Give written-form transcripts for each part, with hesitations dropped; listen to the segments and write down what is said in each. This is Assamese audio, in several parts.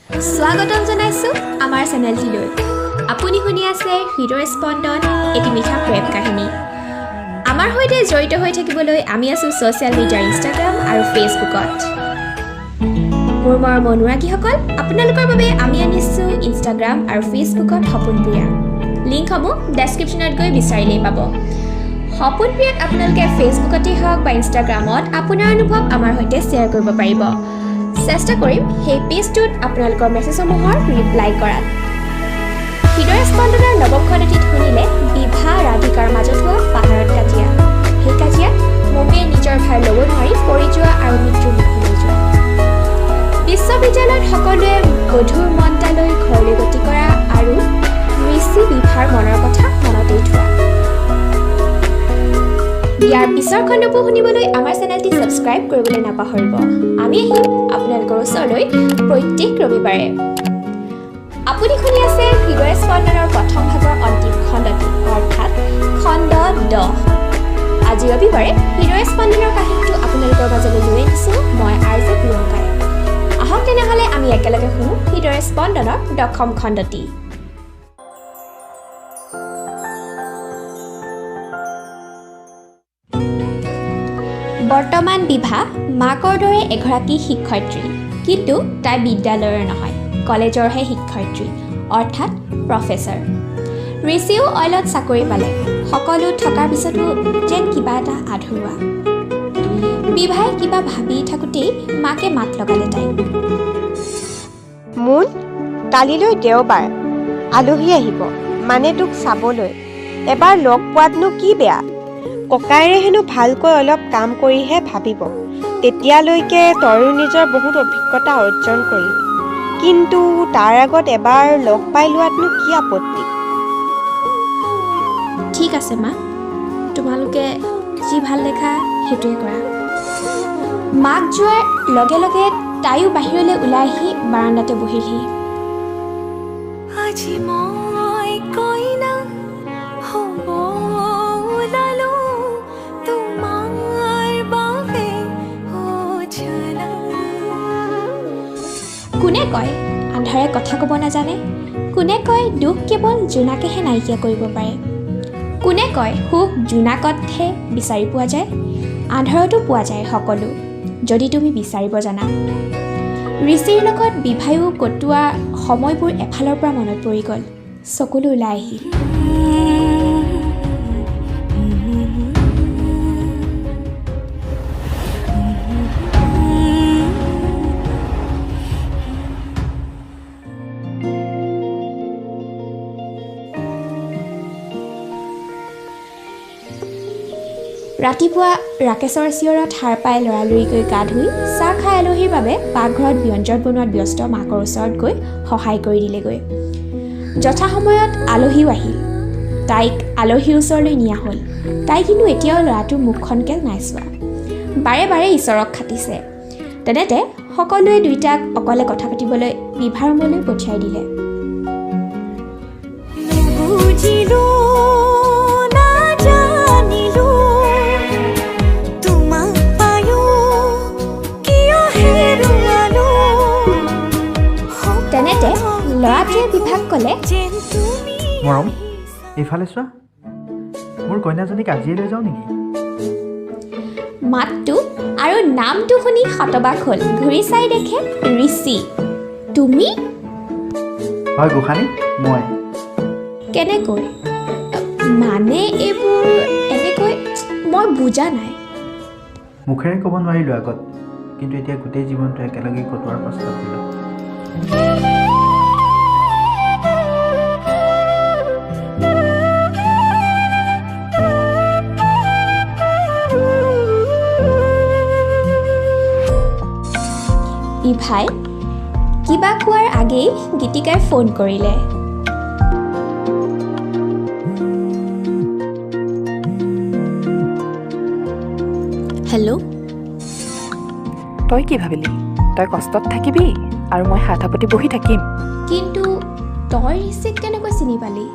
স্বাগতম জনাইছো আমাৰ চেনেলটিলৈ। আপুনি শুনি আছে হৃদয় স্পন্দন, এটি মিঠা প্ৰেম কাহিনী। আমাৰ সৈতে জড়িত হৈ থাকিবলৈ আমি আছোঁ ছ'চিয়েল মিডিয়াৰ ইনষ্টাগ্ৰাম আৰু ফেচবুকত। মোৰ মৰমৰ অনুৰাগীসকল, আপোনালোকৰ বাবে আমি আনিছোঁ ইনষ্টাগ্ৰাম আৰু ফেচবুকত সপোন প্ৰিয়া। লিংকসমূহ ডেছক্ৰিপশ্যনত গৈ বিচাৰিলেই পাব। সপোন প্ৰিয়াত আপোনালোকে ফেচবুকতেই হওক বা ইনষ্টাগ্ৰামত আপোনাৰ অনুভৱ আমাৰ সৈতে শ্বেয়াৰ কৰিব পাৰিব। চেষ্টা কৰিম সেই পেজটোত আপোনালোকৰ মেছেজসমূহৰ ৰিপ্লাই কৰাত। হৃদয় স্পন্দনৰ নৱম খণ্ডটিত শুনিলে বিভা ৰাধিকাৰ মাজত হোৱা পাহাৰত কাজিয়া। সেই কাজিয়াত মমীয়ে নিজৰ ভাৰ ল'ব নোৱাৰি পৰি যোৱা আৰু মৃত্যুৰ মুখলৈ যোৱা। বিশ্ববিদ্যালয়ত সকলোৱে গধুৰ মনটালৈ ঘৰলৈ গতি কৰা আৰু ঋষি বিভাৰ মনৰ কথা মনতেই থোৱা। ইয়াৰ পিছৰ খণ্ডবোৰ শুনিবলৈ আমাৰ চেনেলটি ছাবস্ক্ৰাইব কৰিবলৈ নাপাহৰিব। আমি আহিম আপোনালোকৰ ওচৰলৈ প্ৰত্যেক ৰবিবাৰে। আপুনি শুনি আছে হৃদয় স্পন্দনৰ প্ৰথম ভাগৰ অন্তিম খণ্ডটি, অৰ্থাৎ খণ্ড 10। আজি ৰবিবাৰে হৃদয় স্পন্দনৰ কাহিনীটো আপোনালোকৰ মাজলৈ লৈ আনিছোঁ মই আৰ.জে. প্ৰিয়ংকাই। আহক তেনেহ'লে আমি একেলগে শুনো হৃদয় স্পন্দনৰ 10ম খণ্ডটি। বৰ্তমান বিভা মাকৰ দৰে এগৰাকী শিক্ষয়িত্ৰী, কিন্তু তাই বিদ্যালয়ৰ নহয়, কলেজৰহে শিক্ষয়িত্ৰী, অৰ্থাৎ প্ৰফেচাৰ। ঋষিও অইলত চাকৰি পালে, সকলো থকাৰ পিছতো যেন কিবা এটা আধৰুৱা। বিভাই কিবা ভাবি থাকোঁতেই মাকে মাত লগালে তাইক। মোন, কালিলৈ দেওবাৰ, আলহী আহিব, মানে তোক চাবলৈ। এবাৰ লগ পোৱাতনো কি বেয়া? ককাইৰে হেনো ভালকৈ অলপ কাম কৰিহে ভাবিব। তেতিয়ালৈকে তয়ো নিজৰ বহুত অভিজ্ঞতা অৰ্জন কৰিবি, কিন্তু তাৰ আগত এবাৰ লগ পাই লোৱাতনো কি আপত্তি? ঠিক আছে মা, তোমালোকে যি ভাল দেখা সেইটোৱে কৰা। মাক যোৱাৰ লগে লগে তাইও বাহিৰলৈ ওলাই আহি বাৰাণ্ডাতে বহিলহি। আজি মই কইনা হ'ব ওলালো তোমাৰ বাবে অজানা। কোনে কয় আন্ধাৰে কথা ক'ব নাজানে? কোনে কয় দুখ কেৱল জোনাকেহে নাইকিয়া কৰিব পাৰে? কোনে কয় সুখ জোনাকতহে বিচাৰি পোৱা যায়? আন্ধাৰতো পোৱা যায় সকলো, যদি তুমি বিচাৰিব জানা। ঋষিৰ লগত বিভায়ো কটোৱা সময়বোৰ এফালৰ পৰা মনত পৰি গ'ল, চকুলো ওলাই আহিল। ৰাতিপুৱা ৰাকেশৰ চিঞৰত সাৰ পাই লৰালৰিকৈ গা ধুই চাহ খাই আলহীৰ বাবে পাকঘৰত ব্যঞ্জন বনোৱাত ব্যস্ত মাকৰ ওচৰত গৈ সহায় কৰি দিলেগৈ। যথাসময়ত আলহীও আহিল। তাইক আলহীৰ ওচৰলৈ নিয়া হ'ল। তাই কিন্তু এতিয়াও ল'ৰাটোৰ মুখখনকে নাই চোৱা। বাৰে বাৰে ঈশ্বৰক খাটিছে। তেনেতে সকলোৱে দুইটাক অকলে কথা পাতিবলৈ বিভাৰ ৰুমলৈ পঠিয়াই দিলে। তেনেতে ল'ৰাটোৱে বিভাক ক'লে, মৰম, এইফালে চোৱা, মোৰ কইনাজনীক আজিয়ে লৈ যাওঁ নেকি? মাতটো আৰু নামটো শুনি হতবাক হ'ল। ঘূৰি চাই দেখে ঋষি। তুমি? হয় গোসানী, মই। কেনেকৈ? মানে এইবোৰ এনেকৈ মই বুজা নাই। মুখেৰে ক'ব নোৱাৰিলোঁ আগত, কিন্তু এতিয়া গোটেই জীৱনটো একেলগে কটোৱাৰ প্ৰস্তাৱ দিলোঁ। বিভাই কিবা কোৱাৰ আগেই গীতিকাই ফোন কৰিলে। হেল্ল', তই কি ভাবিলি? তই কষ্টত থাকিবি আৰু মই হাতাপতি বহি থাকিম? কিন্তু তই ঋষিক কেনেকৈ চিনি পালি?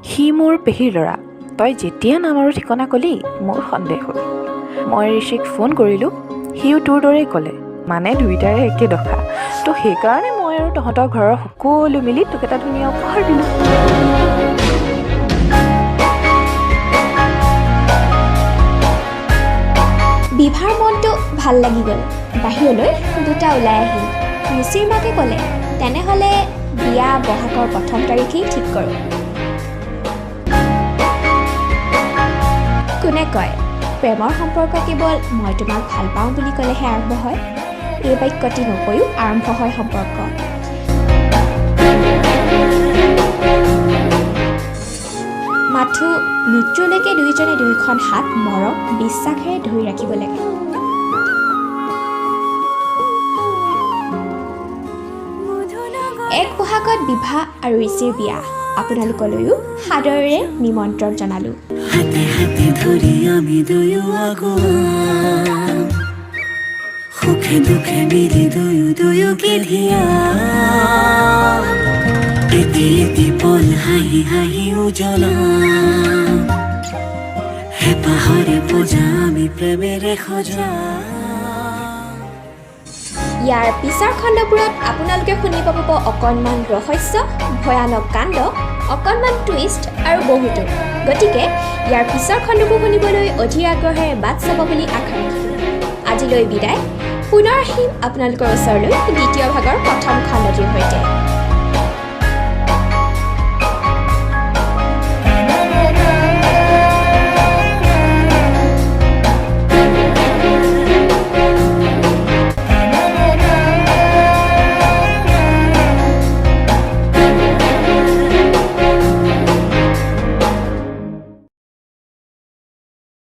সি মোৰ পেহীৰ ল'ৰা। তই যেতিয়া নাম আৰু ঠিকনা ক'লি মোৰ সন্দেহ হ'ল। মই ঋষিক ফোন কৰিলোঁ, সিও তোৰ দৰেই ক'লে, মানে দুয়োটাৰে একে দশা। তো সেইকাৰণে মই আৰু তহঁতৰ ঘৰৰ সকলো মিলি তোক এটা ধুনীয়া উপহাৰ দিলোঁ। বিভাৰ মনটো ভাল লাগি গ'ল। বাহিৰলৈ দুটা ওলাই আহিল। ৰুচিৰ মাকে ক'লে, তেনেহ'লে বিয়া বহাগৰ 1 তাৰিখেই ঠিক কৰোঁ। কোনে কয় প্ৰেমৰ সম্পৰ্ক কেৱল মই তোমাক ভাল পাওঁ বুলি ক'লেহে আৰম্ভ হয়? এই বাক্যটি নকৈও আৰম্ভ হয় সম্পৰ্ক। মাথো মৃত্যুলৈকে দুয়োজনে দুয়োখন হাত মৰম বিশ্বাসেৰে ধৰি ৰাখিব লাগে। এক বহাগত বিভা আৰু ঋষিৰ বিয়া। আপোনালোকলৈও সাদৰেৰে নিমন্ত্ৰণ জনালোঁ। হাতে হাতে ধৰি আমি দুয়ো আগুৱা, সুখে দুখে মিলি দুয়ো গেলিয়া, এটি এটি পল হাঁহি হাঁহি উজ্বলা, হেঁপাহৰে পূজা আমি প্ৰেমেৰে সজা। ইয়াৰ পিছৰ খণ্ডবোৰত আপোনালোকে শুনি পাব অকণমান ৰহস্য, ভয়ানক কাণ্ড, অকণমান টুইষ্ট আৰু বহুতো। গতিকে ইয়াৰ পিছৰ খণ্ডবোৰ শুনিবলৈ অধীৰ আগ্ৰহেৰে বাট চাব বুলি আশা ৰাখিলোঁ। আজিলৈ বিদায়। পুনৰ আহিম আপোনালোকৰ ওচৰলৈ দ্বিতীয় ভাগৰ প্ৰথম খণ্ডটিৰ সৈতে।